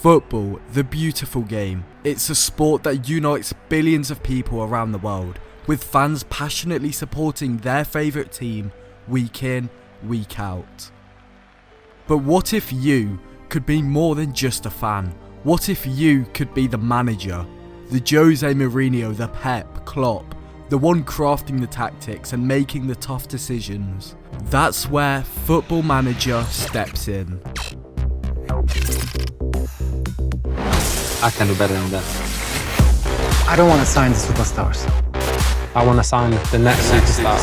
Football, the beautiful game. It's a sport that unites billions of people around the world, with fans passionately supporting their favourite team week in, week out. But what if you could be more than just a fan? What if you could be the manager? The Jose Mourinho, the Pep, Klopp, the one crafting the tactics and making the tough decisions. That's where Football Manager steps in. I can do better than that. I don't want to sign the superstars. I want to sign the next superstar.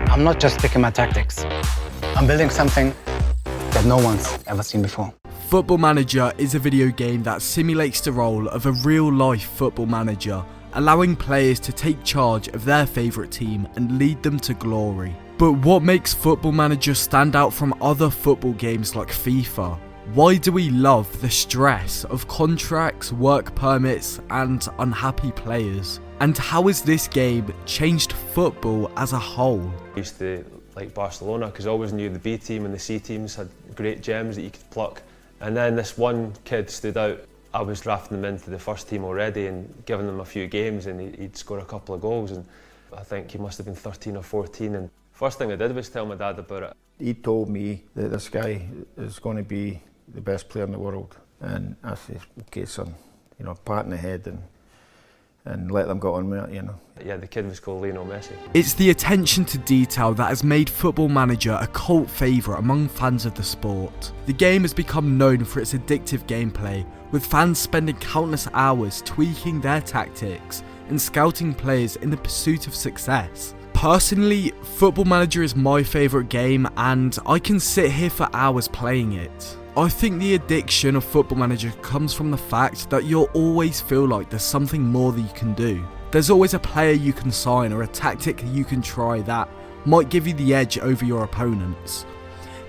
I'm not just picking my tactics. I'm building something that no one's ever seen before. Football Manager is a video game that simulates the role of a real-life football manager, allowing players to take charge of their favourite team and lead them to glory. But what makes Football Manager stand out from other football games like FIFA? Why do we love the stress of contracts, work permits and unhappy players? And how has this game changed football as a whole? I used to like Barcelona because I always knew the B team and the C teams had great gems that you could pluck. And then this one kid stood out. I was drafting him into the first team already and giving him a few games, and he'd score a couple of goals, and I think he must have been 13 or 14. And first thing I did was tell my dad about it. He told me that this guy is going to be the best player in the world, and I said, okay son, pat in the head and let them get on with it, Yeah, the kid was called Lionel Messi. It's the attention to detail that has made Football Manager a cult favourite among fans of the sport. The game has become known for its addictive gameplay, with fans spending countless hours tweaking their tactics and scouting players in the pursuit of success. Personally, Football Manager is my favourite game and I can sit here for hours playing it. I think the addiction of Football Manager comes from the fact that you'll always feel like there's something more that you can do. There's always a player you can sign or a tactic you can try that might give you the edge over your opponents.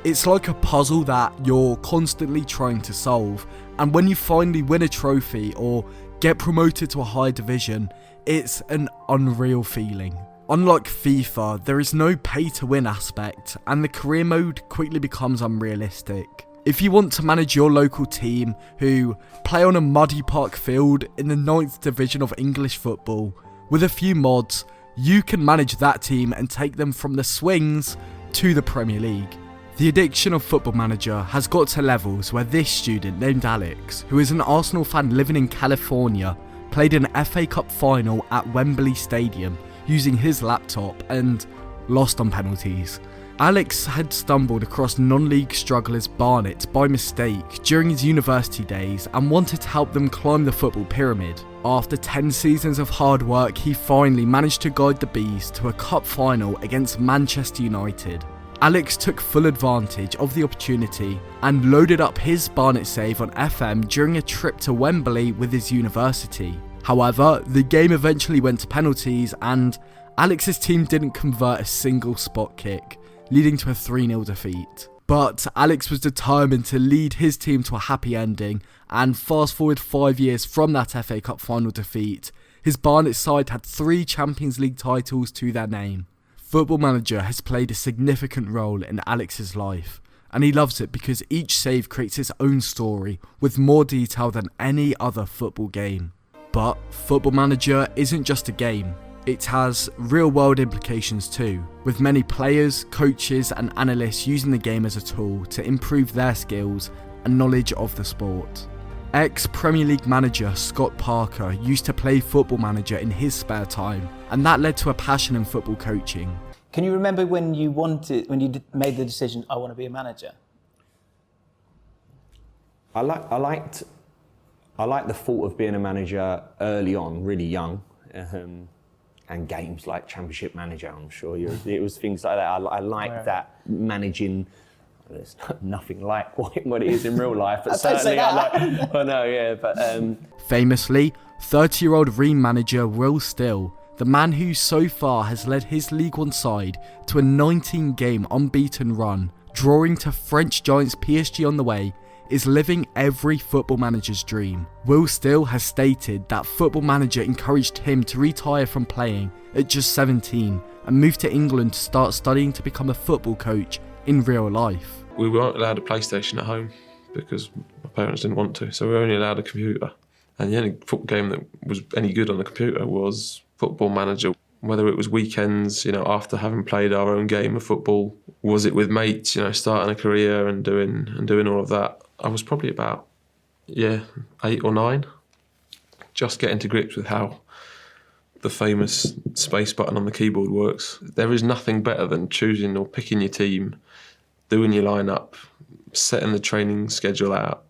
It's like a puzzle that you're constantly trying to solve, and when you finally win a trophy or get promoted to a higher division, it's an unreal feeling. Unlike FIFA, there is no pay to win aspect, and the career mode quickly becomes unrealistic. If you want to manage your local team who play on a muddy park field in the 9th division of English football, with a few mods, you can manage that team and take them from the swings to the Premier League. The addiction of Football Manager has got to levels where this student named Alex, who is an Arsenal fan living in California, played an FA Cup final at Wembley Stadium using his laptop and lost on penalties. Alex had stumbled across non-league strugglers Barnet by mistake during his university days and wanted to help them climb the football pyramid. After 10 seasons of hard work, he finally managed to guide the Bees to a cup final against Manchester United. Alex took full advantage of the opportunity and loaded up his Barnet save on FM during a trip to Wembley with his university. However, the game eventually went to penalties and Alex's team didn't convert a single spot kick, leading to a 3-0 defeat. But Alex was determined to lead his team to a happy ending, and fast forward 5 years from that FA Cup final defeat, his Barnet side had 3 Champions League titles to their name. Football Manager has played a significant role in Alex's life, and he loves it because each save creates its own story with more detail than any other football game. But Football Manager isn't just a game. It has real-world implications too, with many players, coaches and analysts using the game as a tool to improve their skills and knowledge of the sport. Ex-Premier League manager Scott Parker used to play Football Manager in his spare time, and that led to a passion in football coaching. Can you remember when you made the decision, I want to be a manager? I liked the thought of being a manager early on, really young. And games like Championship Manager, I'm sure it was things like that. I like that managing. There's nothing like what it is in real life, but certainly I like. I know, yeah, but. Famously, 30-year-old Ream manager Will Still, the man who so far has led his League One side to a 19-game unbeaten run, drawing to French giants PSG on the way, is living every Football Manager's dream. Will Still has stated that Football Manager encouraged him to retire from playing at just 17 and move to England to start studying to become a football coach in real life. We weren't allowed a PlayStation at home because my parents didn't want to, so we were only allowed a computer. And the only football game that was any good on the computer was Football Manager. Whether it was weekends, after having played our own game of football, was it with mates, starting a career and doing all of that. I was probably about, 8 or 9, just getting to grips with how the famous space button on the keyboard works. There is nothing better than choosing or picking your team, doing your lineup, setting the training schedule out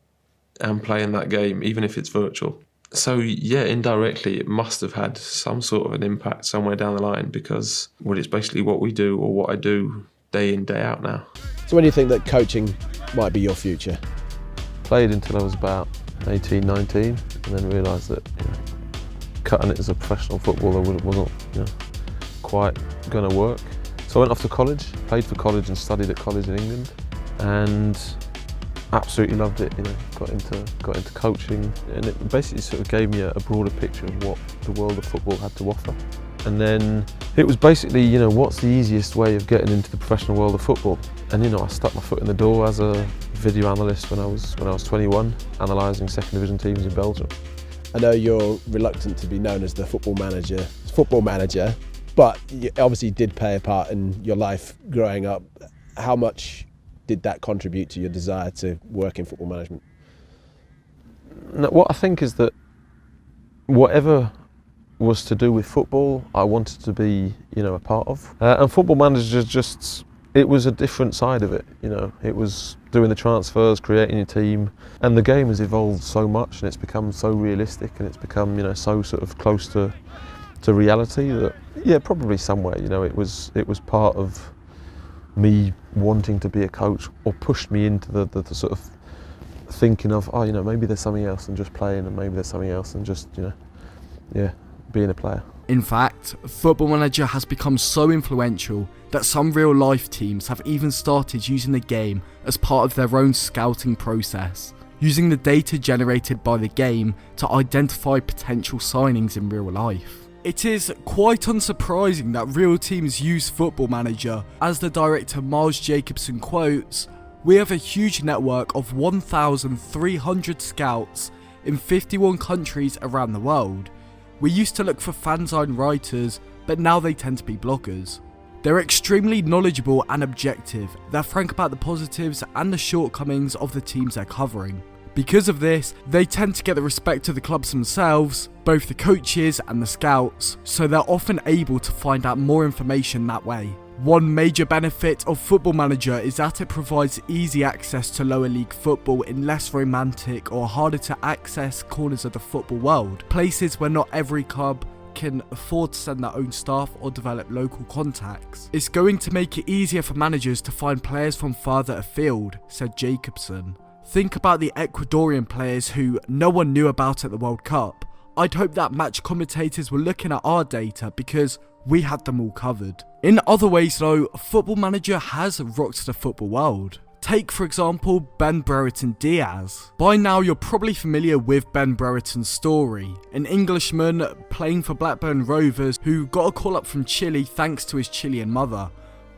and playing that game, even if it's virtual. So indirectly it must have had some sort of an impact somewhere down the line because it's basically what we do or what I do day in, day out now. So when do you think that coaching might be your future? Played until I was about 18, 19 and then realised that cutting it as a professional footballer wasn't quite going to work. So I went off to college, played for college and studied at college in England and absolutely loved it, got into coaching and it basically sort of gave me a broader picture of what the world of football had to offer. And then it was basically, what's the easiest way of getting into the professional world of football? And I stuck my foot in the door as a video analyst when I was 21, analysing second division teams in Belgium. I know you're reluctant to be known as the football manager, but you obviously did play a part in your life growing up. How much did that contribute to your desire to work in football management? No, what I think is that whatever was to do with football, I wanted to be, a part of. And Football Manager it was a different side of it. It was doing the transfers, creating your team, and the game has evolved so much, and it's become so realistic, and it's become, so sort of close to reality that, probably somewhere, it was part of me wanting to be a coach, or pushed me into the sort of thinking of, maybe there's something else than just playing, and maybe there's something else than just, being a player. In fact, Football Manager has become so influential that some real life teams have even started using the game as part of their own scouting process, using the data generated by the game to identify potential signings in real life. It is quite unsurprising that real teams use Football Manager. As the director Miles Jacobson quotes, "We have a huge network of 1,300 scouts in 51 countries around the world. We used to look for fanzine writers, but now they tend to be bloggers. They're extremely knowledgeable and objective. They're frank about the positives and the shortcomings of the teams they're covering. Because of this, they tend to get the respect of the clubs themselves, both the coaches and the scouts, so they're often able to find out more information that way. One major benefit of Football Manager is that it provides easy access to lower league football in less romantic or harder to access corners of the football world, places where not every club can afford to send their own staff or develop local contacts. It's going to make it easier for managers to find players from further afield," said Jacobson. "Think about the Ecuadorian players who no one knew about at the World Cup. I'd hope that match commentators were looking at our data because we had them all covered." In other ways though, Football Manager has rocked the football world. Take for example Ben Brereton Diaz. By now you're probably familiar with Ben Brereton's story, an Englishman playing for Blackburn Rovers who got a call up from Chile thanks to his Chilean mother.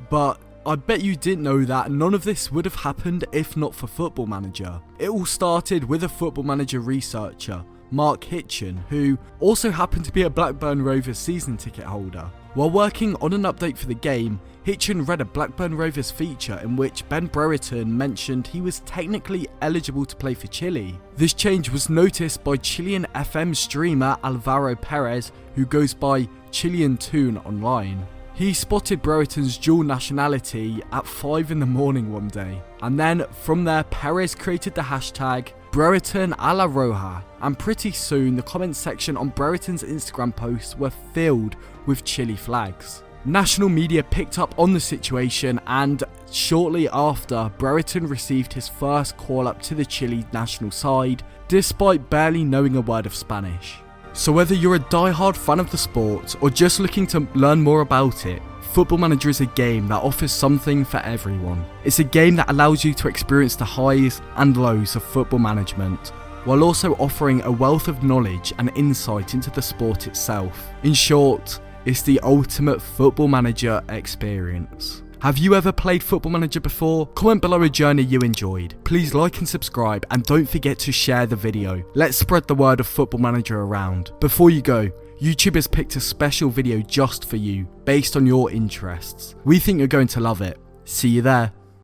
But I bet you didn't know that none of this would have happened if not for Football Manager. It all started with a Football Manager researcher, Mark Hitchen, who also happened to be a Blackburn Rovers season ticket holder. While working on an update for the game, Hitchen read a Blackburn Rovers feature in which Ben Brereton mentioned he was technically eligible to play for Chile. This change was noticed by Chilean FM streamer Alvaro Perez, who goes by Chilean Toon online. He spotted Brereton's dual nationality at 5 in the morning one day, and then from there Perez created the hashtag Brereton a la Roja, and pretty soon the comment section on Brereton's Instagram posts were filled with Chile flags. National media picked up on the situation, and shortly after, Brereton received his first call up to the Chile national side, despite barely knowing a word of Spanish. So whether you're a die-hard fan of the sport or just looking to learn more about it, Football Manager is a game that offers something for everyone. It's a game that allows you to experience the highs and lows of football management, while also offering a wealth of knowledge and insight into the sport itself. In short, it's the ultimate Football Manager experience. Have you ever played Football Manager before? Comment below a journey you enjoyed. Please like and subscribe, and don't forget to share the video. Let's spread the word of Football Manager around. Before you go, YouTube has picked a special video just for you, based on your interests. We think you're going to love it. See you there.